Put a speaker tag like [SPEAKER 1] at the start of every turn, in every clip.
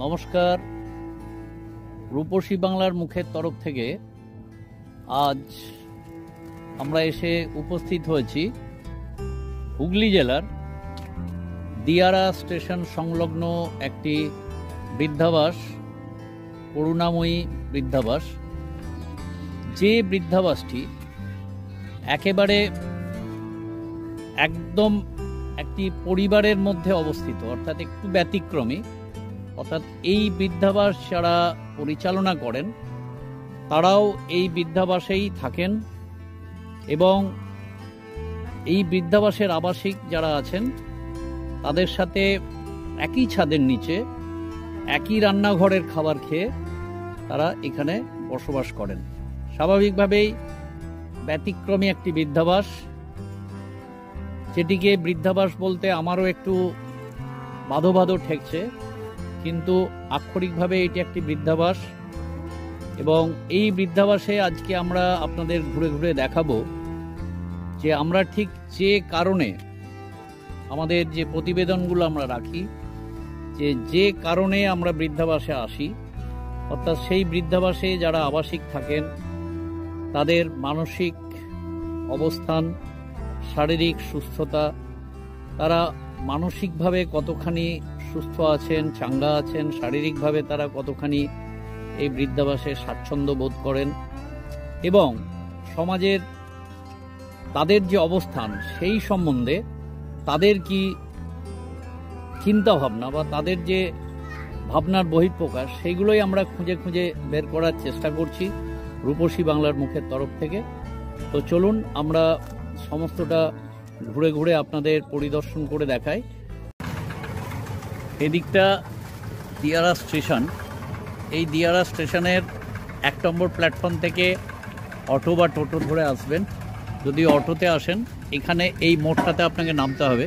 [SPEAKER 1] নমস্কার। রূপসী বাংলার মুখের তরফ থেকে আজ আমরা এসে উপস্থিত হয়েছি হুগলি জেলার দিয়ারা স্টেশন সংলগ্ন একটি বৃদ্ধাবাস, করুণাময়ী বৃদ্ধাবাস। যে বৃদ্ধাবাসটি একেবারে একদম একটি পরিবারের মধ্যে অবস্থিত, অর্থাৎ একটু ব্যতিক্রমী। অর্থাৎ এই বৃদ্ধাবাস যারা পরিচালনা করেন তারাও এই বৃদ্ধাবাসেই থাকেন এবং এই বৃদ্ধাবাসের আবাসিক যারা আছেন তাদের সাথে একই ছাদের নিচে একই রান্নাঘরের খাবার খেয়ে তারা এখানে বসবাস করেন। স্বাভাবিকভাবেই ব্যতিক্রমী একটি বৃদ্ধাবাস, যেটিকে বৃদ্ধাবাস বলতে আমারও একটু বাধো বাধো ঠেকছে, কিন্তু আক্ষরিকভাবে এটি একটি বৃদ্ধাবাস। এবং এই বৃদ্ধাবাসে আজকে আমরা আপনাদের ঘুরে ঘুরে দেখাবো যে আমরা ঠিক যে কারণে আমাদের যে প্রতিবেদনগুলো আমরা রাখি, যে কারণে আমরা বৃদ্ধাবাসে আসি, অর্থাৎ সেই বৃদ্ধাবাসে যারা আবাসিক থাকেন তাদের মানসিক অবস্থান, শারীরিক সুস্থতা, তারা মানসিকভাবে কতখানি সুস্থ আছেন, চাঙ্গা আছেন, শারীরিকভাবে তারা কতখানি এই বৃদ্ধাবাসে স্বাচ্ছন্দ্য বোধ করেন এবং সমাজের তাদের যে অবস্থান সেই সম্বন্ধে তাদের কি চিন্তা ভাবনা বা তাদের যে ভাবনার বহিঃপ্রকাশ, সেইগুলোই আমরা খুঁজে খুঁজে বের করার চেষ্টা করছি রূপসী বাংলার মুখের তরফ থেকে। তো চলুন আমরা সমস্তটা ঘুরে ঘুরে আপনাদের পরিদর্শন করে দেখাই। এদিকটা দিয়ারা স্টেশন। এই দিয়ারা স্টেশনের 1 নম্বর প্ল্যাটফর্ম থেকে অটো বা টোটো ধরে আসবেন। যদি অটোতে আসেন এখানে এই মোড়টাতে আপনাকে নামতে হবে।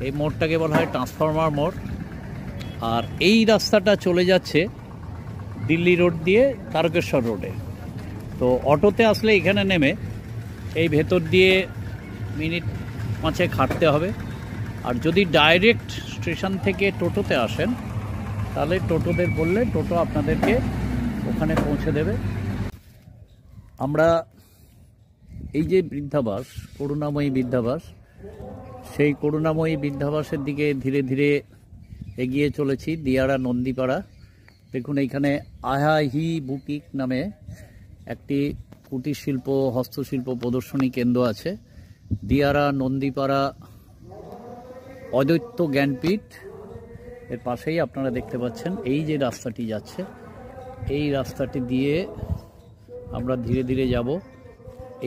[SPEAKER 1] এই মোড়টাকে বলা হয় ট্রান্সফরমার মোড়। আর এই রাস্তাটা চলে যাচ্ছে দিল্লি রোড দিয়ে তারকেশ্বর রোডে। তো অটোতে আসলে এখানে নেমে এই ভেতর দিয়ে মিনিট 5 হাঁটতে হবে। আর যদি ডাইরেক্ট স্টেশন থেকে টোটোতে আসেন তাহলে টোটোদের বললে টোটো আপনাদেরকে ওখানে পৌঁছে দেবে। আমরা এই যে বৃদ্ধাবাস, করুণাময়ী বৃদ্ধাবাস, সেই করুণাময়ী বৃদ্ধাবাসের দিকে ধীরে ধীরে এগিয়ে চলেছি। দিয়ারা নন্দীপাড়া। দেখুন এইখানে আহাহি বুটিক নামে একটি কুটির শিল্প, হস্তশিল্প প্রদর্শনী কেন্দ্র আছে। দিয়ারা নন্দীপাড়া অদ্বৈত জ্ঞানপীঠ এর পাশেই আপনারা দেখতে পাচ্ছেন এই যে রাস্তাটি যাচ্ছে, এই রাস্তাটি দিয়ে আমরা ধীরে ধীরে যাব।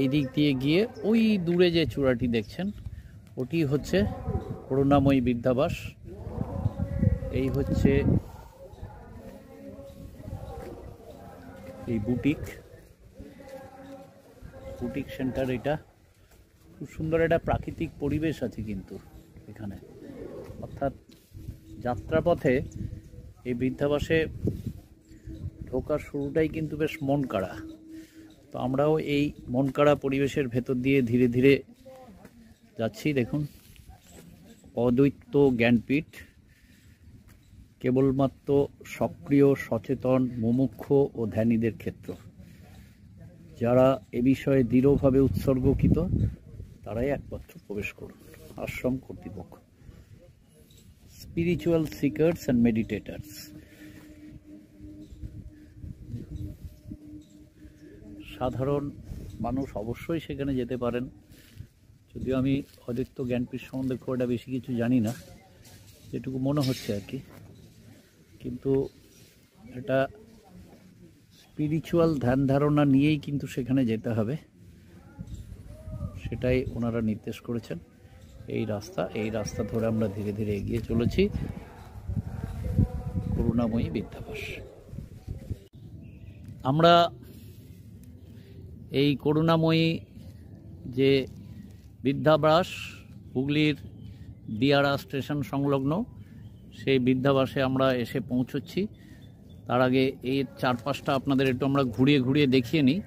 [SPEAKER 1] এই দিক দিয়ে গিয়ে ওই দূরে যে চূড়াটি দেখছেন ওটি হচ্ছে করুণাময়ী বৃদ্ধাবাস। এই হচ্ছে এই বুটিক সেন্টার। এটা খুব সুন্দর একটা প্রাকৃতিক পরিবেশ আছে কিন্তু এখানে, অর্থাৎ যাত্রাপথে এই বৃদ্ধাবাসে ঢোকার শুরুটাই কিন্তু বেশ মন কাড়া। তো আমরাও এই মন কাড়া পরিবেশের ভেতর দিয়ে ধীরে ধীরে যাচ্ছি। দেখুন অদ্বৈত জ্ঞানপীঠ কেবলমাত্র সক্রিয়, সচেতন, মুমুক্ষ ও ধ্যানীদের ক্ষেত্র। যারা এ বিষয়ে দৃঢ়ভাবে উৎসর্গকৃত তারাই একমাত্র প্রবেশ করুন। আশ্রম কর্তৃপক্ষ। Spiritual seekers and meditators. সাধারণ মানুষ অবশ্যই সেখানে যেতে পারেন। যদিও আমি অদ্বৈত জ্ঞানপীঠ সম্বন্ধে খুব একটা বেশি কিছু জানি না, যেটুকু মনে হচ্ছে আর কি, কিন্তু এটা স্পিরিচুয়াল ধ্যান ধারণা নিয়েই কিন্তু সেখানে যেতে হবে, সেটাই ওনারা নির্দেশ করেছেন। এই রাস্তা ধরে আমরা ধীরে ধীরে এগিয়ে চলেছি করুণাময়ী বৃদ্ধাবাস। আমরা এই করুণাময়ী যে বৃদ্ধাবাস হুগলির দিয়ারা স্টেশন সংলগ্ন, সেই বৃদ্ধাবাসে আমরা এসে পৌঁছচ্ছি। তার আগে এই চারপাশটা আপনাদের একটু আমরা ঘুরিয়ে ঘুরিয়ে দেখিয়ে নিই।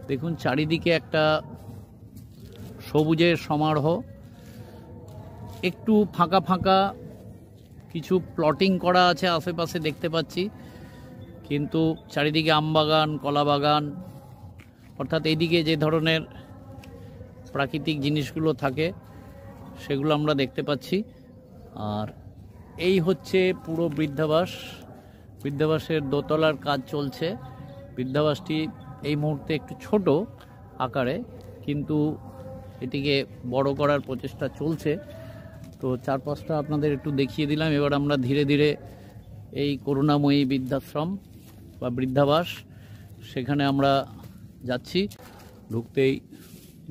[SPEAKER 1] দেখুন চারিদিকে একটা সবুজের সমারোহ, একটু ফাঁকা ফাঁকা কিছু প্লটিং করা আছে আশেপাশে দেখতে পাচ্ছি, কিন্তু চারিদিকে আমবাগান, কলা বাগান, অর্থাৎ এইদিকে যে ধরনের প্রাকৃতিক জিনিসগুলো থাকে সেগুলো আমরা দেখতে পাচ্ছি। আর এই হচ্ছে পুরো বৃদ্ধাবাস। বৃদ্ধাবাসের দোতলার কাজ চলছে। বৃদ্ধাবাসটি এই মুহূর্তে একটু ছোট আকারে, কিন্তু এটিকে বড় করার প্রচেষ্টা চলছে। তো চারপাশটা আপনাদের একটু দেখিয়ে দিলাম। এবার আমরা ধীরে ধীরে এই করুণাময়ী বৃদ্ধাশ্রম বা বৃদ্ধাবাস সেখানে আমরা যাচ্ছি। ঢুকতেই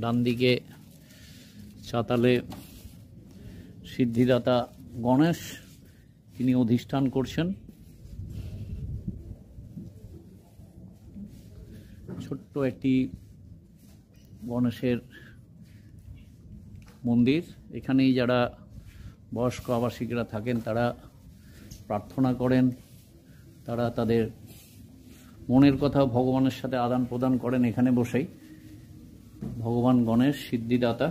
[SPEAKER 1] ডান দিকে চাতালে সিদ্ধিদাতা গণেশ তিনি অধিষ্ঠান করছেন। ছোট্ট একটি গণেশের মন্দির। এখানেই যারা বয়স্ক আবাসিকরা থাকেন তারা প্রার্থনা করেন, তারা তাদের মনের কথা ভগবানের সাথে আদান প্রদান করেন এখানে বসেই। ভগবান গণেশ সিদ্ধিদাতা,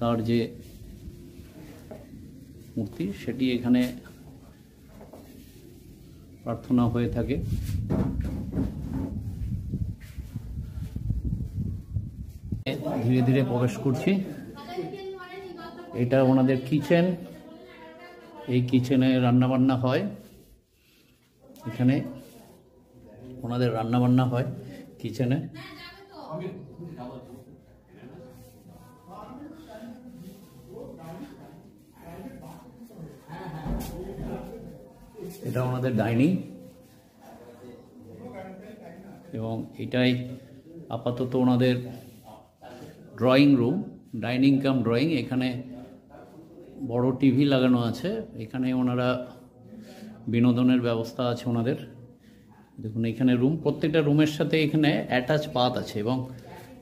[SPEAKER 1] তার যে মূর্তি সেটি এখানে প্রার্থনা হয়ে থাকে। ধীরে ধীরে প্রবেশ করছি। এটা ওনাদের কিচেন। এই কিচেনে রান্নাবান্না হয়। এখানে ওনাদের রান্নাবান্না হয় কিচেনে। এটা ওনাদের ডাইনিং, এবং এটাই আপাতত ওনাদের ড্রয়িং রুম, ডাইনিং কাম ড্রয়িং। এখানে বড় টিভি লাগানো আছে। এখানে ওনারা বিনোদনের ব্যবস্থা আছে ওনাদের। দেখুন এখানে রুম, প্রত্যেকটা রুমের সাথে এখানে অ্যাটাচ বাথ আছে, এবং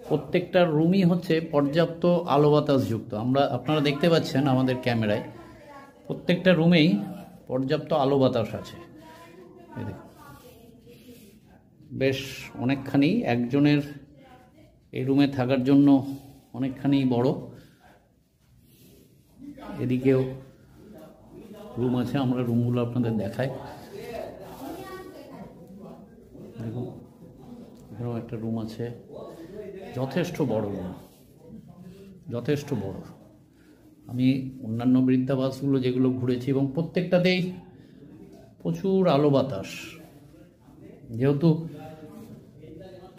[SPEAKER 1] প্রত্যেকটা রুমই হচ্ছে পর্যাপ্ত আলো বাতাস যুক্ত। আপনারা দেখতে পাচ্ছেন আমাদের ক্যামেরায় প্রত্যেকটা রুমেই পর্যাপ্ত আলো বাতাস আছে। বেশ অনেকখানি, একজনের এই রুমে থাকার জন্য অনেকখানি বড়। এদিকেও রুম আছে, আমরা রুমগুলো আপনাদের দেখাই। দেখুন এখানেও একটা রুম আছে, যথেষ্ট বড় রুম, যথেষ্ট বড়। আমি অন্যান্য বৃদ্ধাবাসগুলো যেগুলো ঘুরেছি, এবং প্রত্যেকটাতেই প্রচুর আলো বাতাস। যেহেতু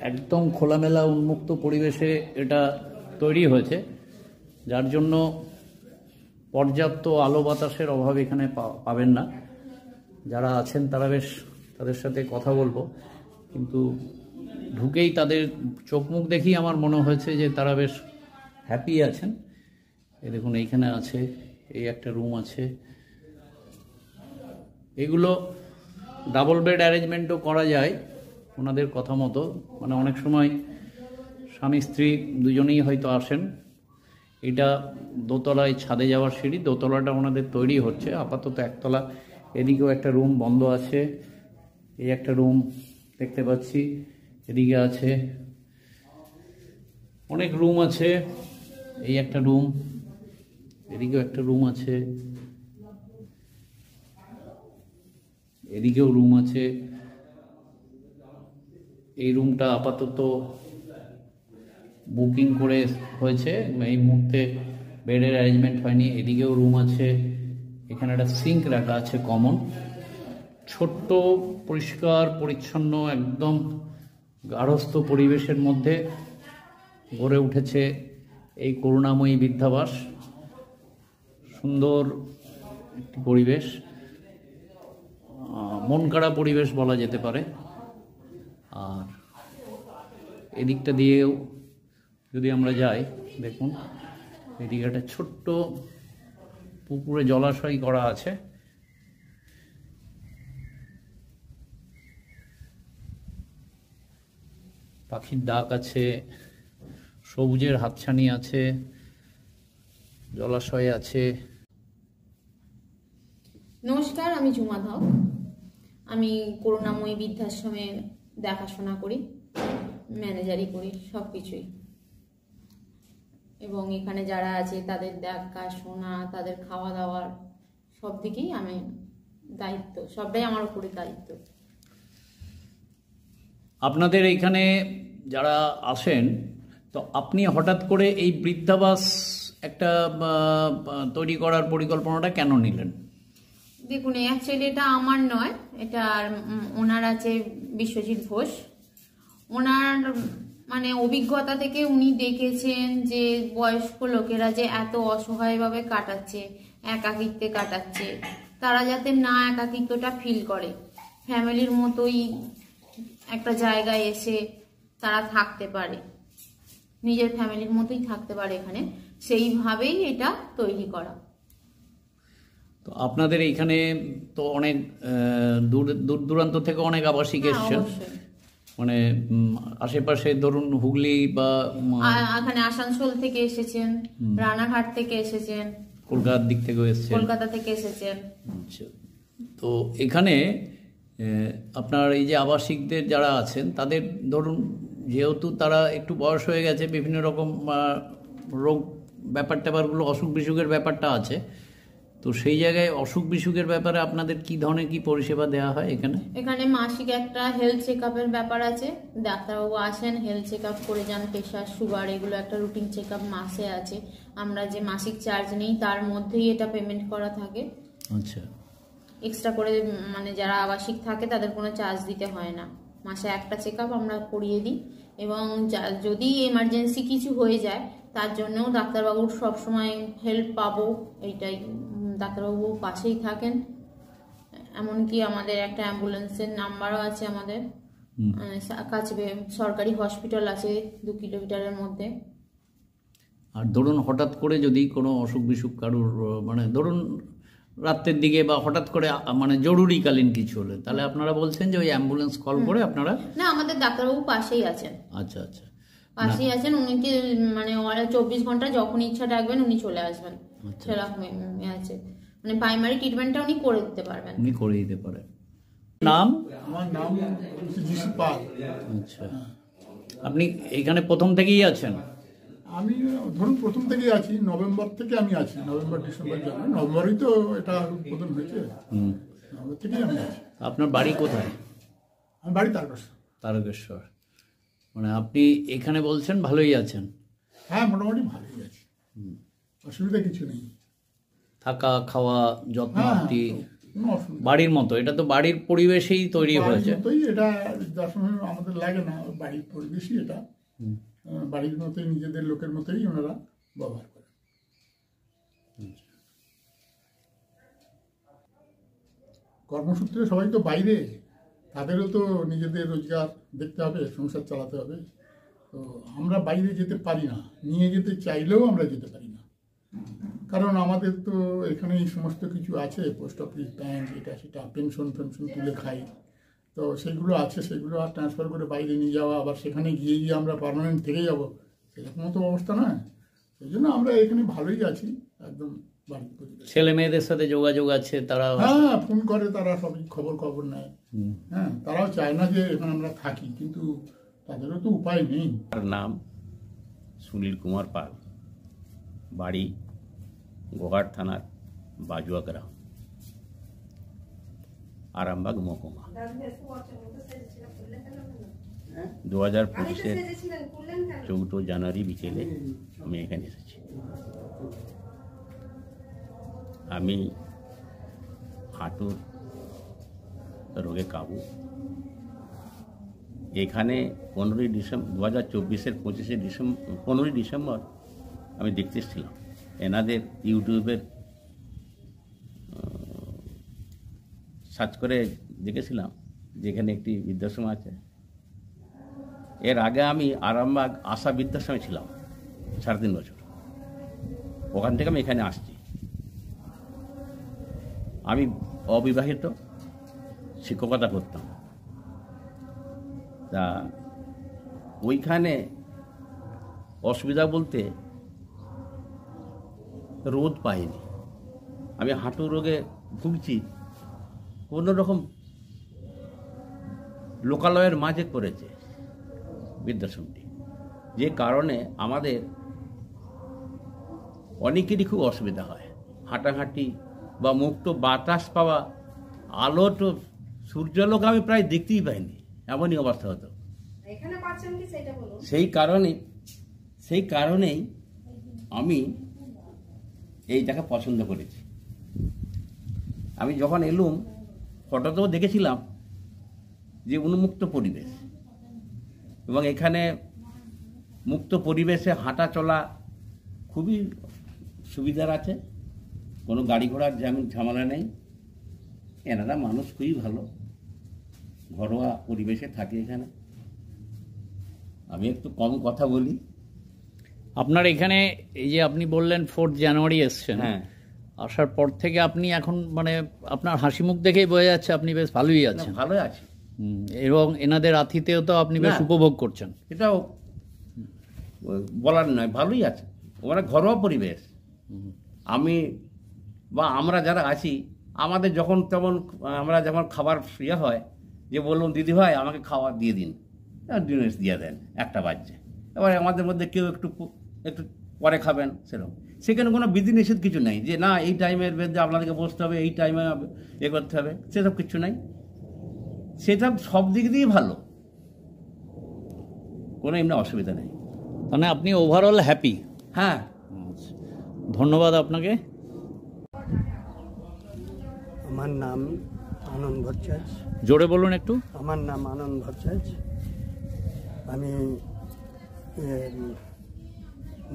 [SPEAKER 1] একদম খোলামেলা উন্মুক্ত পরিবেশে এটা তৈরি হয়েছে, যার জন্য পর্যাপ্ত আলো বাতাসের অভাব এখানে পাবেন না। যারা আছেন তারা বেশ, তাদের সাথে কথা বলবো, কিন্তু ঢুকেই তাদের চোখ মুখ দেখেই আমার মনে হয়েছে যে তারা বেশ হ্যাপি আছেন। এই দেখুন এইখানে আছে, এই একটা রুম আছে। এগুলো ডাবল বেড অ্যারেঞ্জমেন্টও করা যায় ওনাদের কথা মতো। মানে অনেক সময় স্বামী স্ত্রী দুজনেই হয়তো আসেন। এটা দোতলায় ছাদে যাওয়ার সিঁড়ি, দোতলাটা ওনাদের তৈরি হচ্ছে, আপাতত একতলা। এদিকেও একটা রুম বন্ধ আছে, এই একটা রুম দেখতে পাচ্ছি, এদিকে আছে অনেক রুম আছে। এই একটা রুম, এদিকেও একটা রুম আছে, এদিকেও রুম আছে। এই রুমটা আপাতত বুকিং করে হয়েছে, এই মুহূর্তে বেডের অ্যারেঞ্জমেন্ট হয়নি। এদিকেও রুম আছে, এখানে একটা সিঙ্ক রাখা আছে কমন। ছোট্ট পরিষ্কার পরিচ্ছন্ন একদম গার্হস্থ্য পরিবেশের মধ্যে গড়ে উঠেছে এই করুণাময়ী বৃদ্ধাবাস। সুন্দর একটি পরিবেশ, মন কাড়া পরিবেশ বলা যেতে পারে। আর এদিকটা দিয়েও যদি আমরা যাই, দেখুন এদিকে একটা ছোট্ট পুকুরে জলাশয় করা আছে। পাখির ডাক আছে, সবুজের হাতছানি আছে, জলাশয় আছে।
[SPEAKER 2] নমস্কার, আমি ঝুমা ধক। আমি করুণাময়ী বৃদ্ধাশ্রমে দেখাশোনা করি, ম্যানেজারই করি, সব কিছুই। এবং এখানে যারা আছে তাদের দেখাশোনা, তাদের খাওয়া দাওয়ার সব দিকেই আমি দায়িত্ব, সবটাই আমার উপরে দায়িত্ব।
[SPEAKER 1] আপনাদের এইখানে যারা আসেন, তো আপনি হঠাৎ করে এই বৃদ্ধাবাস একটা তৈরি করার পরিকল্পনাটা কেন নিলেন?
[SPEAKER 2] দেখুন, অ্যাকচুয়ালি এটা আমার নয়, এটা ওনার আছে বিশ্বজিৎ ঘোষ। ওনার মানে অভিজ্ঞতা থেকে উনি দেখেছেন যে বয়স্ক লোকেরা যে এত অসহায়ভাবে কাটাচ্ছে, একাকিত্বে কাটাচ্ছে, তারা যাতে না একাকিত্বটা ফিল করে, ফ্যামিলির মতোই একটা জায়গায় এসে তারা থাকতে পারে, নিজের ফ্যামিলির মতোই থাকতে পারে এখানে, সেইভাবেই এটা তৈরি করা।
[SPEAKER 1] তো আপনাদের এইখানে তো অনেক দূর দূরান্ত থেকে অনেক আবাসিক এসছেন, মানে আশেপাশে ধরুন হুগলি বা
[SPEAKER 2] এখানে আসানসোল থেকে এসেছেন, রানাঘাট থেকে এসেছেন,
[SPEAKER 1] কলকাতার দিক থেকেও এসেছেন,
[SPEAKER 2] কলকাতা থেকে এসেছেন।
[SPEAKER 1] আচ্ছা, তো এখানে আপনার এই যে আবাসিকদের যারা আছেন তাদের ধরুন যেহেতু তারা একটু বয়স হয়ে গেছে, বিভিন্ন রকম রোগ ব্যাপারগুলো অসুখ বিসুখের ব্যাপারটা আছে, তো সেই জায়গায় অসুখ বিসুখের ব্যাপারে আপনাদের কি ধরনের কি পরিষেবা দেওয়া হয় এখানে?
[SPEAKER 2] এখানে মাসিক একটা হেলথ চেকআপের ব্যাপার আছে, ডাক্তারবাবু আসেন, হেলথ চেকআপ করে যান, প্রেশার সুগার এগুলো একটা রুটিন চেকআপ মাসে আছে। আমরা যে মাসিক চার্জ নেই তার মধ্যেই এটা পেমেন্ট করা থাকে।
[SPEAKER 1] আচ্ছা,
[SPEAKER 2] এক্সট্রা করে মানে যারা আবাসিক থাকে তাদের কোনো চার্জ দিতে হয় না, মাসে একটা চেকআপ আমরা করিয়ে দিই। এবং যদি এমার্জেন্সি কিছু হয়ে যায় তার জন্যও ডাক্তারবাবুর সবসময় হেল্প পাবো, এইটাই, ডাক্তারবাবু পাশেই থাকেন। এমনকি আমাদের একটা অ্যাম্বুলেন্সের নাম্বারও আছে আমাদের কাছে, সরকারি হসপিটাল আছে 2 কিলোমিটারের মধ্যে।
[SPEAKER 1] আর ধরুন হঠাৎ করে যদি কোনো অসুখ বিসুখ কারুর, মানে ধরুন রাতের দিকে বা হঠাৎ করে মানে জরুরিকালীন কিছু হলে, তাহলে আপনারা বলছেন যে ওই অ্যাম্বুলেন্স কল করে আপনারা? না,
[SPEAKER 2] আমাদের ডাক্তারবাবু পাশেই আছেন।
[SPEAKER 1] আচ্ছা আচ্ছা,
[SPEAKER 2] পাশেই আছেন, উনি কি মানে 24 ঘন্টা যখন ইচ্ছা ডাকবেন উনি চলে আসবেন, সেরকম আছে, মানে প্রাইমারি ট্রিটমেন্টটা উনি করে দিতে পারবেন,
[SPEAKER 1] উনি করে দিতে পারেন। নাম?
[SPEAKER 3] আমার নাম যিশু পাল।
[SPEAKER 1] আচ্ছা, আপনি এখানে প্রথম থেকেই আছেন?
[SPEAKER 3] আমি ধরুন প্রথম থেকেই আছি, নভেম্বর থেকে আমি আছি, নভেম্বর ডিসেম্বর জানুয়ারি, নভেম্বরই তো এটা উদ্বোধন হয়েছে, নভেম্বর থেকেই আমি আছি।
[SPEAKER 1] আপনার বাড়ি কোথায়?
[SPEAKER 3] আমার বাড়ি তারকেশ্বর।
[SPEAKER 1] তারকেশ্বর, মানে আপনি এখানে বলছেন ভালোই আছেন?
[SPEAKER 3] হ্যাঁ, মোটামুটি ভালোই আছি, অসুবিধা কিছু নেই।
[SPEAKER 1] থাকা খাওয়া যত্ন আপনি
[SPEAKER 3] কোনো অসুবিধা,
[SPEAKER 1] বাড়ির মতো, এটা তো বাড়ির পরিবেশেই তৈরি হয়েছে।
[SPEAKER 3] এটা যার সময় আমাদের লাগে না, বাড়ির পরিবেশই এটা, বাড়ির মতোই, নিজেদের লোকের মতোই ওনারা ব্যবহার করেন। কর্মসূত্রে সবাই তো বাইরে, তাদেরও তো নিজেদের রোজগার দেখতে হবে, সংসার চালাতে হবে, তো আমরা বাইরে যেতে পারি না, নিয়ে যেতে চাইলেও আমরা যেতে পারি না, কারণ আমাদের তো এখানে এই সমস্ত কিছু আছে, পোস্ট অফিস, ব্যাংক, এটা সেটা, পেনশন তুলে খাই, তো সেইগুলো আছে, সেগুলো আর ট্রান্সফার করে বাইরে নিয়ে যাওয়া, আবার সেখানে গিয়ে আমরা পার্মানেন্ট থেকে যাব, সেরকমও তো অবস্থা নয়। সেই জন্য আমরা এখানে ভালোই আছি, একদম বাড়ির পরিবেশ।
[SPEAKER 1] ছেলে মেয়েদের সাথে যোগাযোগ আছে? তারা
[SPEAKER 3] হ্যাঁ ফোন করে, তারা সবই খবর নেয়। হ্যাঁ, তারাও চায় না যে এখানে আমরা থাকি, কিন্তু তাদেরও তো উপায় নেই।
[SPEAKER 4] তার নাম সুনীল কুমার পাল, বাড়ি গোঘাট থানার বাজুয়া গ্রাম, আরামবাগ মহকুমা। 2025-এর 4 জানুয়ারি বিকেলে আমি এখানে এসেছি। আমি হাঁটুর রোগে কাবু। এখানে 15 ডিসেম্বর 2024-এর 15 ডিসেম্বর আমি দেখতে এসেছিলাম। এনাদের ইউটিউবের সার্চ করে দেখেছিলাম যেখানে একটি বৃদ্ধাশ্রম আছে। এর আগে আমি আরামবাগ আশা বৃদ্ধাশ্রমে ছিলাম 3.5 বছর, ওখান থেকে আমি এখানে আসছি। আমি অবিবাহিত, শিক্ষকতা করতাম, তা ওইখানে অসুবিধা বলতে রোদ পাইনি। আমি হাঁটু রোগে ভুগছি, কোনো রকম লোকালয়ের মাঝে পড়েছে বৃদ্ধাশ্রমটি, যে কারণে আমাদের অনেকেরই খুব অসুবিধা হয়, হাঁটাহাঁটি বা মুক্ত বাতাস পাওয়া, আলো তো সূর্যালোক আমি প্রায় দেখতেই পাইনি, এমনই অবস্থা হতো। সেই কারণেই আমি এই জায়গা পছন্দ করেছি। আমি যখন এলুম ফটোতেও দেখেছিলাম যে উন্মুক্ত পরিবেশ, এবং এখানে মুক্ত পরিবেশে হাঁটা চলা খুবই সুবিধার আছে, কোনো গাড়ি ঘোড়ার ঝামেলা নেই। এনারা মানুষ খুবই ভালো, ঘরোয়া পরিবেশে থাকে এখানে। আমি একটু কম কথা বলি।
[SPEAKER 1] আপনার এখানে এই যে আপনি বললেন 4 জানুয়ারি এসছেন,
[SPEAKER 4] হ্যাঁ,
[SPEAKER 1] আসার পর থেকে আপনি এখন মানে আপনার হাসি মুখ দেখেই বোঝা যাচ্ছে আপনি বেশ ভালোই আছেন।
[SPEAKER 4] ভালোই আছি।
[SPEAKER 1] এবং এনাদের আতিথেয়তা আপনি বেশ উপভোগ করছেন।
[SPEAKER 4] এটাও বলার নয়, ভালোই আছে, ওরা ঘরোয়া পরিবেশ। আমি বা আমরা যারা আছি, আমাদের যখন তেমন আমরা যেমন খাবার ইয়ে হয়, যে বললাম দিদি ভাই আমাকে খাবার দিয়ে দিন, জিনিস দিয়ে দেন, 1টা বাজছে। এবার আমাদের মধ্যে কেউ একটু পরে খাবেন, সেরকম সেখানে কোনো বিধিনিষেধ কিছু নাই যে না এই টাইমের মধ্যে আপনাদেরকে বসতে হবে, এই টাইমে এ করতে হবে, সেসব কিছু নাই। সেটা সব দিক দিয়েই ভালো, কোনো এমনি অসুবিধা নেই।
[SPEAKER 1] মানে আপনি ওভারঅল হ্যাপি?
[SPEAKER 4] হ্যাঁ,
[SPEAKER 1] ধন্যবাদ আপনাকে।
[SPEAKER 5] আমার নাম আনন্দ ভট্টাচার্য।
[SPEAKER 1] জোরে বলুন একটু।
[SPEAKER 5] আমার নাম আনন্দ ভট্টাচার্য। আমি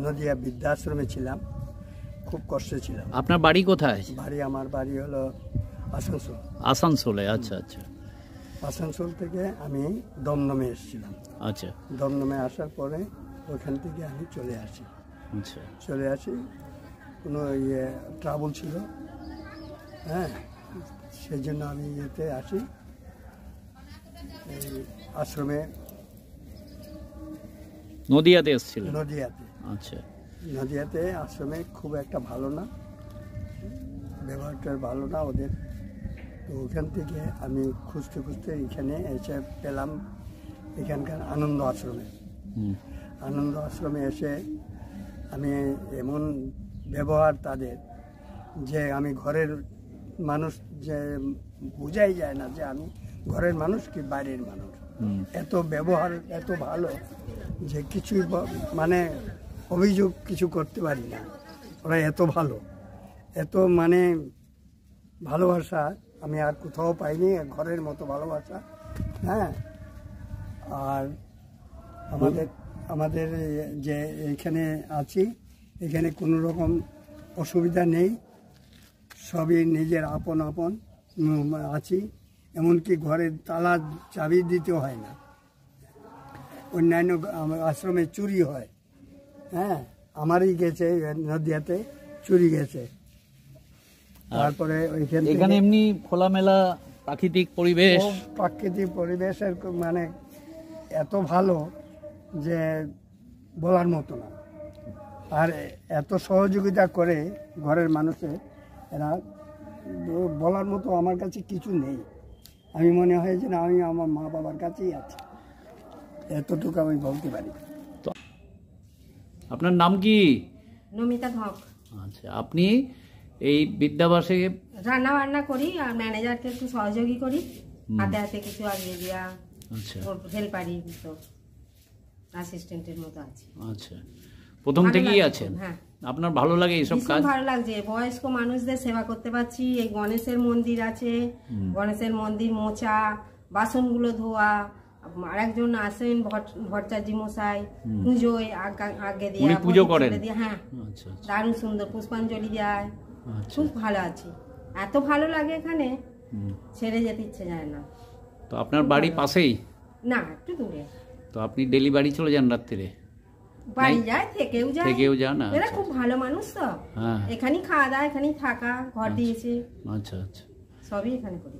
[SPEAKER 5] নদিয়া বৃদ্ধাশ্রমে ছিলাম, খুব কষ্টে ছিলাম।
[SPEAKER 1] আপনার বাড়ি কোথায়?
[SPEAKER 5] আমার বাড়ি হলো আসানসোল।
[SPEAKER 1] আসানসোলে? আচ্ছা আচ্ছা।
[SPEAKER 5] আসানসোল থেকে আমি দমদমে এসেছিলাম।
[SPEAKER 1] আচ্ছা।
[SPEAKER 5] দমদমে আসার পরে ওখান থেকে আমি চলে আসি।
[SPEAKER 1] আচ্ছা।
[SPEAKER 5] চলে আসি, কোনো ট্রাবল ছিল, হ্যাঁ, সেই জন্য আমি ইয়েতে আসি, এই আশ্রমে
[SPEAKER 1] নদিয়াতে এসেছিলেন?
[SPEAKER 5] নদিয়াতে।
[SPEAKER 1] আচ্ছা।
[SPEAKER 5] নদিয়াতে আশ্রমে খুব একটা ভালো না, ব্যবহারটা ভালো না ওদের। তো ওখান থেকে আমি খুঁজতে খুঁজতে এখানে এসে পেলাম এখানকার আনন্দ আশ্রমে। আনন্দ আশ্রমে এসে আমি এমন ব্যবহার তাদের, যে আমি ঘরের মানুষ, যে বোঝাই যায় না যে আমি ঘরের মানুষ কি বাইরের মানুষ। এত ব্যবহার এত ভালো যে কিছুই মানে অভিযোগ কিছু করতে পারি না। ওরা এত ভালো, এত মানে ভালোবাসা আমি আর কোথাও পাইনি, ঘরের মতো ভালোবাসা। হ্যাঁ, আর আমাদের যে এখানে আছি, এখানে কোনো রকম অসুবিধা নেই, সবই নিজের আপন আপন আছি। এমনকি ঘরের তালা চাবি দিতে হয় না। অন্যান্য আশ্রমে চুরি হয়, হ্যাঁ, আমারই গেছে নদিয়াতে চুরি গেছে। তারপরে
[SPEAKER 1] এখানে এমনি খোলামেলা প্রাকৃতিক পরিবেশের
[SPEAKER 5] মানে এত ভালো যে বলার মতো না। আর এত সহযোগিতা করে ঘরের মানুষের, এরা বলার মতো আমার কাছে কিছু নেই। আমি মনে হয় যে না, আমি আমার মা বাবার কাছেই আছি, এতটুকু আমি বলতে পারি।
[SPEAKER 1] আপনার নাম কি?
[SPEAKER 6] নমিতা ধক।
[SPEAKER 1] আচ্ছা, আপনি এই বৃদ্ধাবাসে
[SPEAKER 6] রান্না বান্না করি আর ম্যানেজারকে একটু সহযোগী করি, হাতে হাতে কিছু আগিয়ে দেওয়া,
[SPEAKER 1] আচ্ছা,
[SPEAKER 6] হেল্পারি তো অ্যাসিস্ট্যান্টের মতো আছে।
[SPEAKER 1] আচ্ছা, প্রথম থেকেই আছেন?
[SPEAKER 6] হ্যাঁ।
[SPEAKER 1] আপনার ভালো লাগে এইসব কাজ?
[SPEAKER 6] ভালো লাগছে, বয়স্ক মানুষদের সেবা করতে পারছি। এই গণেশের মন্দির আছে, গণেশের মন্দির মোছা, বাসনগুলো ধোয়া। আরেকজন আসেন ভট্টাচার্য মশাই, পুজোয় আগে দিয়ে
[SPEAKER 1] পুজো করেন?
[SPEAKER 6] হ্যাঁ, দারুণ সুন্দর পুষ্পাঞ্জলি দেয়। খুব ভালো আছি, এত ভালো লাগে এখানে, ছেড়ে যেতে ইচ্ছে যায় না।
[SPEAKER 1] তো আপনার বাড়ি পাশেই?
[SPEAKER 6] না, একটু দূরে।
[SPEAKER 1] তো আপনি ডেলি বাড়ি চলে যান রাত্রে?
[SPEAKER 6] বাড়ি যায়, থেকেও যান। এরা খুব ভালো মানুষ তো, এখানেই খাওয়া দাওয়া, এখানেই থাকা, ঘর দিয়েছে।
[SPEAKER 1] আচ্ছা আচ্ছা,
[SPEAKER 6] সবই এখানে করি।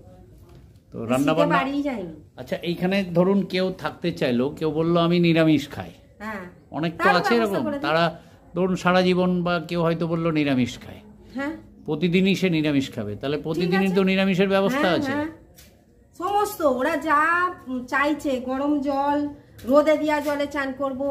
[SPEAKER 1] তো রান্না বান্না
[SPEAKER 6] বাড়ি যাইনি।
[SPEAKER 1] আচ্ছা, এইখানে ধরুন কেউ থাকতে চাইলো, কেউ বললো আমি নিরামিষ খাই,
[SPEAKER 6] হ্যাঁ,
[SPEAKER 1] অনেক তো আছে এরকম, তারা ধরুন সারা জীবন, বা কেউ হয়তো বললো নিরামিষ খায়,
[SPEAKER 6] হ্যাঁ,
[SPEAKER 1] প্রতিদিনই সে নিরামিষ খাবে, তাহলে প্রতিদিনই তো নিরামিষের ব্যবস্থা আছে?
[SPEAKER 6] সমস্ত ওরা যা চাইছে, গরম জল, রোদে দিয়া জলে চান করব,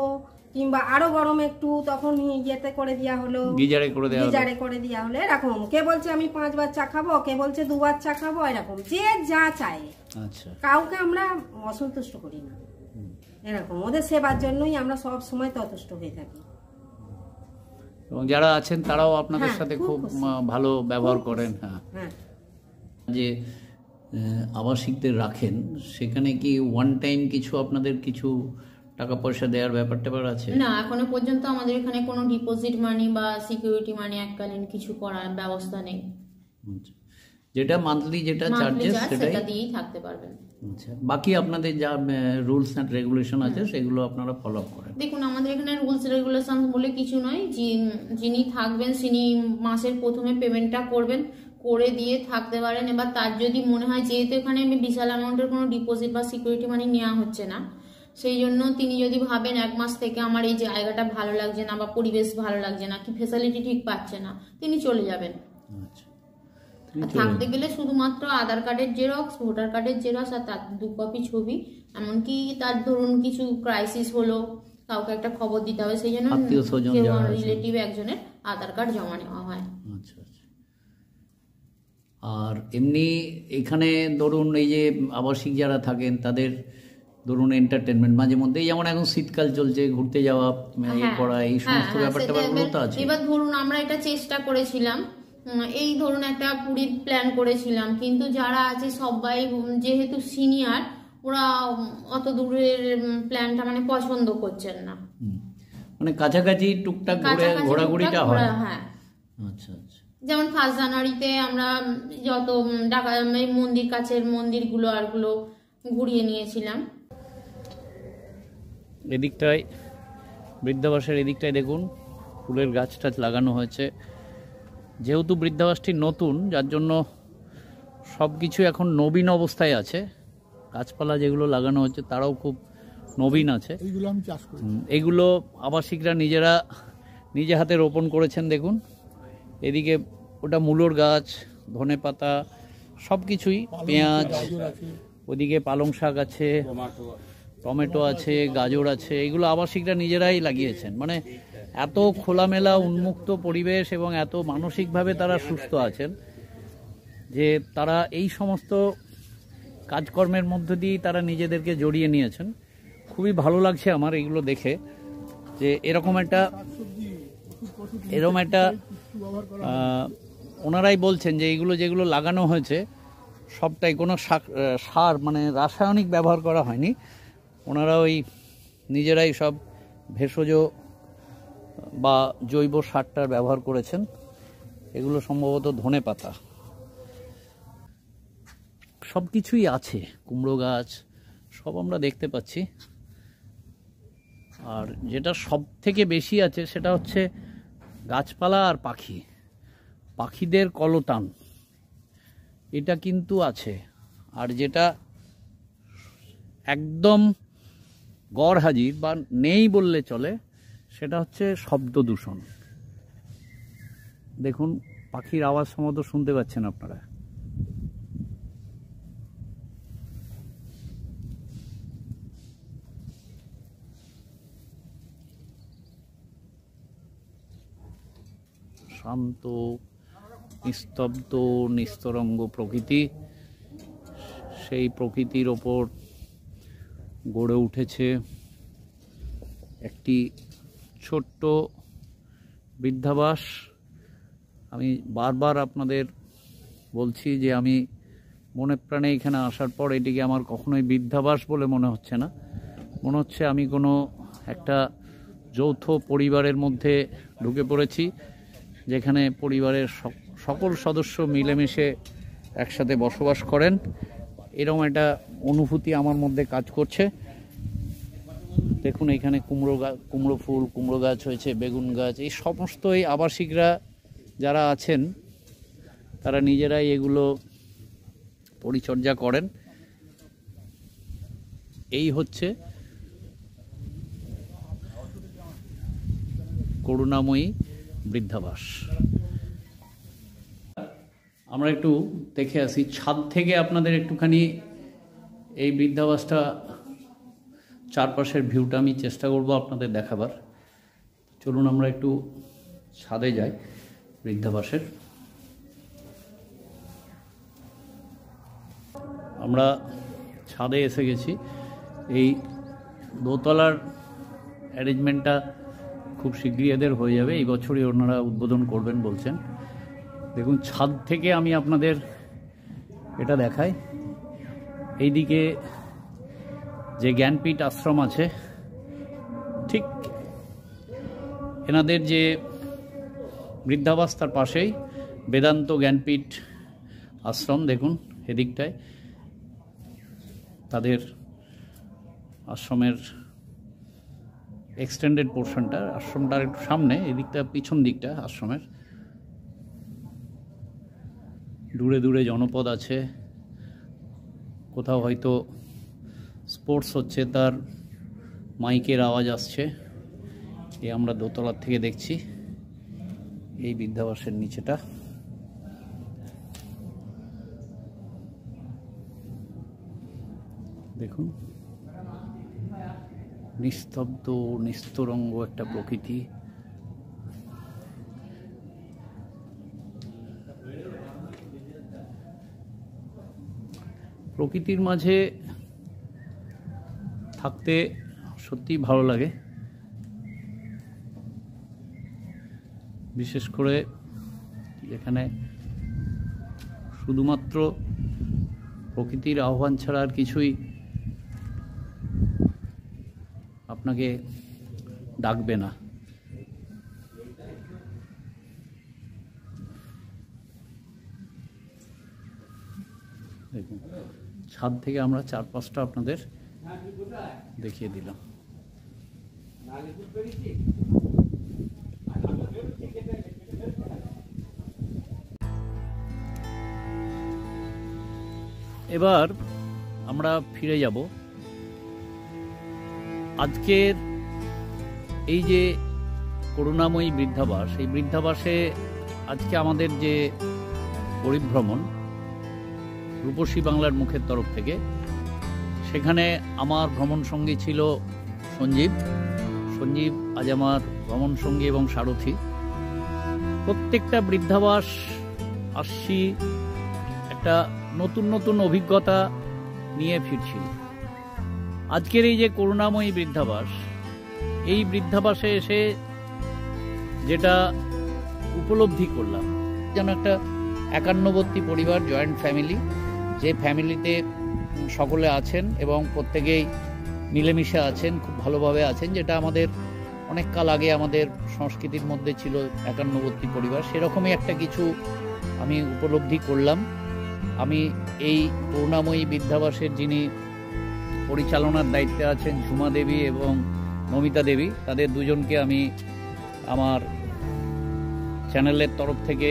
[SPEAKER 6] কিংবা আরো গরম একটু তখন ইয়েতে করে দেওয়া হলো,
[SPEAKER 1] গিজারে করে দেওয়া হলো।
[SPEAKER 6] গিজারে করে দেওয়া হলো। এরকম কে বলছে আমি 5 বার চা খাবো, কে বলছে 2 বার চা খাবো, এরকম যে যা চায়।
[SPEAKER 1] আচ্ছা,
[SPEAKER 6] কাউকে আমরা অসন্তুষ্ট করি না, এরকম ওদের সেবার জন্যই আমরা সব সময় ততুষ্ট হয়ে থাকি।
[SPEAKER 1] এবং যারা আছেন তারাও আপনাদের
[SPEAKER 6] হ্যাঁ,
[SPEAKER 1] সাথে
[SPEAKER 6] খুব
[SPEAKER 1] খুব
[SPEAKER 6] খুশি।
[SPEAKER 1] ভালো ব্যবহার
[SPEAKER 6] খুব
[SPEAKER 1] করেন।
[SPEAKER 6] খুশি।
[SPEAKER 1] হ্যাঁ,
[SPEAKER 6] হ্যাঁ,
[SPEAKER 1] যে আবাসিকদের রাখেন সেখানে কি ওয়ান টাইম কিছু আপনাদের কিছু টাকা পয়সা দেওয়ার ব্যাপার আছে?
[SPEAKER 2] না, এখনো পর্যন্ত আমাদের এখানে কোনো ডিপোজিট মানি বা সিকিউরিটি মানি এককালীন কিছু করার ব্যবস্থা নেই।
[SPEAKER 1] আচ্ছা, যেটা মান্থলি যেটা
[SPEAKER 2] মান্থলি
[SPEAKER 1] চার্জেস
[SPEAKER 2] চার্জ
[SPEAKER 1] সেটাই।
[SPEAKER 2] সেটা দিয়েই থাকতে পারবেন।
[SPEAKER 1] আচ্ছা, বাকি আপনাদের যা রুলস অ্যান্ড রেগুলেশন আছে সেগুলো আপনারা ফলো আপ করেন?
[SPEAKER 2] দেখুন, আমাদের এখানে রুলস রেগুলেশন বলে কিছু নয়। যিনি থাকবেন তিনি মাসের প্রথমে পেমেন্টটা করবেন, করে দিয়ে থাকতে পারেন। এবার তার যদি মনে হয় যেহেতু এখানে বিশাল অ্যামাউন্টের কোনো ডিপোজিট বা সিকিউরিটি মানি নেওয়া হচ্ছে না, সেই জন্য তিনি যদি ভাবেন 1 মাস থেকে আমার এই জায়গাটা ভালো লাগছে না বা পরিবেশ ভালো লাগছে না, কি ফ্যাসিলিটি ঠিক পাচ্ছে না, তিনি চলে যাবেন।
[SPEAKER 1] আচ্ছা,
[SPEAKER 2] আর থাকতে গেলে শুধুমাত্র আধার কার্ডের জেরক্স, ভোটার কার্ডের জেরক্স আর তার 2 কপি ছবি, এমনকি তার ধরুন কিছু ক্রাইসিস হলো, কাউকে একটা খবর দিতে হবে, সেই জন্য
[SPEAKER 1] আত্মীয়-স্বজন যারা আছে।
[SPEAKER 2] রিলেটিভ একজনের আধার কার্ড জমা নেওয়া হয়।
[SPEAKER 1] আচ্ছা আচ্ছা। আর এমনি এখানে ধরুন এই যে আবাসিক যারা থাকেন তাদের ধরুন এন্টারটেনমেন্ট মাঝে মধ্যে, যেমন এখন শীতকাল চলছে, ঘুরতে যাওয়া, করা, এই সমস্ত ব্যাপারটা তো আছে।
[SPEAKER 2] এবার ধরুন আমরা এটা চেষ্টা করেছিলাম, এই ধরুন একটা পুরীর প্ল্যান করেছিলাম, কিন্তু যারা আছে সবাই যেহেতু সিনিয়র, ওরা অত দূরের প্ল্যানটা মানে পছন্দ করছেন না।
[SPEAKER 1] মানে কাছাকাছি টুকটাক ঘোরাঘুরিটা হয়।
[SPEAKER 2] হ্যাঁ,
[SPEAKER 1] আচ্ছা আচ্ছা।
[SPEAKER 2] যেমন 1 জানুয়ারিতে আমরা যত ঢাকা মন্দির কাছের মন্দিরগুলো আরগুলো ঘুরিয়ে নিয়েছিলাম।
[SPEAKER 1] এদিকটায় বৃদ্ধাবাসের এদিকটায় দেখুন ফুলের গাছ টাছ লাগানো হয়েছে। যেহেতু বৃদ্ধাবাসটি নতুন, যার জন্য সব কিছু এখন নবীন অবস্থায় আছে। গাছপালা যেগুলো লাগানো হচ্ছে তারাও খুব নবীন আছে।
[SPEAKER 3] এইগুলো আমি চাষ করি।
[SPEAKER 1] এগুলো আবাসিকরা নিজেরা নিজে হাতে রোপণ করেছেন। দেখুন এদিকে ওটা মূলোর গাছ, ধনেপাতা, সব কিছুই, পেঁয়াজ, ওদিকে পালং শাক আছে, টমেটো আছে, গাজর আছে, এগুলো আবাসিকরা নিজেরাই লাগিয়েছেন। মানে এত খোলামেলা উন্মুক্ত পরিবেশ এবং এত মানসিকভাবে তারা সুস্থ আছেন যে তারা এই সমস্ত কাজকর্মের মধ্য দিয়ে তারা নিজেদেরকে জড়িয়ে নিয়েছেন। খুবই ভালো লাগছে আমার এইগুলো দেখে, যে এরকম একটা ওনারাই বলছেন যে এইগুলো যেগুলো লাগানো হয়েছে সবটাই কোনো সার মানে রাসায়নিক ব্যবহার করা হয়নি। ওনারা ওই নিজেরাই সব ভেষজ বা জৈব সারটার ব্যবহার করেছেন। এগুলো সম্ভবত ধনেপাতা, সব কিছুই আছে, কুমড়ো গাছ সব আমরা দেখতে পাচ্ছি। আর যেটা সব থেকে বেশি আছে সেটা হচ্ছে গাছপালা আর পাখিদের কলতান, এটা কিন্তু আছে। আর যেটা একদম গড় হাজির বা নেই বললে চলে সেটা হচ্ছে শব্দ দূষণ। দেখুন পাখির আওয়াজ সম্ভবত শুনতে পাচ্ছেন আপনারা। শান্ত, নিস্তব্ধ, নিস্তরঙ্গ প্রকৃতি, সেই প্রকৃতির ওপর গড়ে উঠেছে একটি ছোট্ট বৃদ্ধাবাস। আমি বারবার আপনাদের বলছি যে আমি মনে প্রাণে এখানে আসার পর এটিকে আমার কখনোই বৃদ্ধাবাস বলে মনে হচ্ছে না, মনে হচ্ছে আমি কোনো একটা যৌথ পরিবারের মধ্যে ঢুকে পড়েছি, যেখানে পরিবারের সকল সদস্য মিলেমিশে একসাথে বসবাস করেন। এরকম একটা অনুভূতি আমার মধ্যে কাজ করছে। দেখুন এখানে কুমড়ো ফুল, কুমড়ো গাছ হয়েছে, বেগুন গাছ, এই সমস্তই আবাসিকরা যারা আছেন তারা নিজেরাই এগুলো পরিচর্যা করেন। এই হচ্ছে করুণাময়ী বৃদ্ধাবাস। আমরা একটু দেখে আসি ছাদ থেকে, আপনাদের একটুখানি এই বৃদ্ধাবাসটা চারপাশের ভিউটা আমি চেষ্টা করব আপনাদের দেখাবার। চলুন আমরা একটু ছাদে যাই বৃদ্ধাবাসের। আমরা ছাদে এসে গেছি। এই দোতলার অ্যারেঞ্জমেন্টটা খুব শীঘ্রই এদের হয়ে যাবে, এই বছরই ওনারা উদ্বোধন করবেন বলছেন। দেখুন ছাদ থেকে আমি আপনাদের এটা দেখাই। এইদিকে যে জ্ঞানপীঠ আশ্রম আছে, ঠিক এনাদের যে বৃদ্ধাবাস তার পাশেই বেদান্ত জ্ঞানপীঠ আশ্রম। দেখুন এদিকটায় তাদের আশ্রমের এক্সটেন্ডেড পোর্শনটা, আশ্রমটার একটু সামনে, এদিকটা পিছন দিকটা আশ্রমের। দূরে দূরে জনপদ আছে, কোথাও হয়তো স্পোর্টস হচ্ছে, তার মাইকের আওয়াজ আসছে। এই আমরা দোতলার থেকে দেখছি এই বৃদ্ধাবাসের নিচেটা। দেখুন নিস্তব্ধ নিস্তরঙ্গ একটা প্রকৃতি। প্রকৃতির মাঝে থাকতে সত্যি ভালো লাগে, বিশেষ করে এখানে শুধুমাত্র প্রকৃতির আহ্বান ছাড়া আর কিছুই আপনাকে ডাকবে না। দেখুন ছাদ থেকে আমরা চারপাশটা আপনাদের দেখিয়ে দিলাম। এবার আমরা ফিরে যাব। আজকের এই যে করুণাময়ী বৃদ্ধাবাস, এই বৃদ্ধাবাসে আজকে আমাদের যে পরিভ্রমণ রূপসী বাংলার মুখের তরফ থেকে, সেখানে আমার ভ্রমণ সঙ্গী ছিল সঞ্জীব। আজ আমার ভ্রমণ সঙ্গী এবং সারথি। প্রত্যেকটা বৃদ্ধাবাস আসছি একটা নতুন নতুন অভিজ্ঞতা নিয়ে ফিরছি। আজকের এই যে করুণাময়ী বৃদ্ধাবাস, এই বৃদ্ধাবাসে এসে যেটা উপলব্ধি করলাম, যেন একটা একান্নবর্তী পরিবার, জয়েন্ট ফ্যামিলি, যে ফ্যামিলিতে সকলে আছেন এবং প্রত্যেকেই মিলেমিশে আছেন, খুব ভালোভাবে আছেন, যেটা আমাদের অনেক কাল আগে আমাদের সংস্কৃতির মধ্যে ছিল একান্নবর্তী পরিবার। সেরকমই একটা কিছু আমি উপলব্ধি করলাম। আমি এই করুণাময়ী বৃদ্ধাবাসের যিনি পরিচালনার দায়িত্বে আছেন, ঝুমা দেবী এবং নমিতা দেবী, তাদের দুজনকে আমি আমার চ্যানেলের তরফ থেকে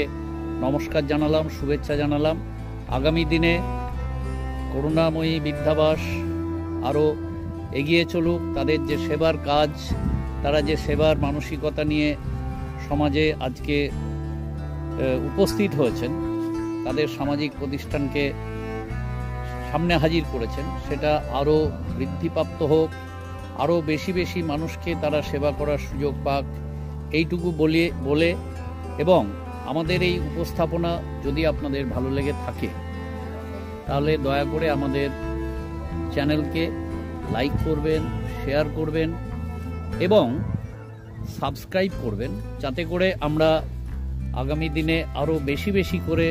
[SPEAKER 1] নমস্কার জানালাম, শুভেচ্ছা জানালাম। আগামী দিনে করুণাময়ী বৃদ্ধাবাস আরও এগিয়ে চলুক। তাদের যে সেবার কাজ, তারা যে সেবার মানসিকতা নিয়ে সমাজে আজকে উপস্থিত হয়েছেন, তাদের সামাজিক প্রতিষ্ঠানকে সামনে হাজির করেছেন, সেটা আরও বৃদ্ধিপ্রাপ্ত হোক, আরও বেশি বেশি মানুষকে তারা সেবা করার সুযোগ পাক, এইটুকু বলে এবং আমাদের এই উপস্থাপনা যদি আপনাদের ভালো লেগে থাকে তাহলে দয়া করে আমাদের চ্যানেলকে লাইক করবেন, শেয়ার করবেন এবং সাবস্ক্রাইব করবেন, যাতে করে আমরা আগামী দিনে আরও বেশি বেশি করে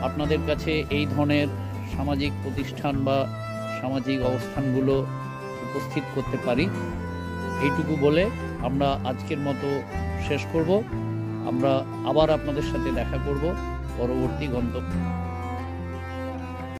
[SPEAKER 1] আপনাদের কাছে এই ধরনের সামাজিক প্রতিষ্ঠান বা সামাজিক অবস্থানগুলো উপস্থিত করতে পারি। এইটুকু বলে আমরা আজকের মতো শেষ করব। আমরা আবার আপনাদের সাথে দেখা করব পরবর্তী গন্তব্যে।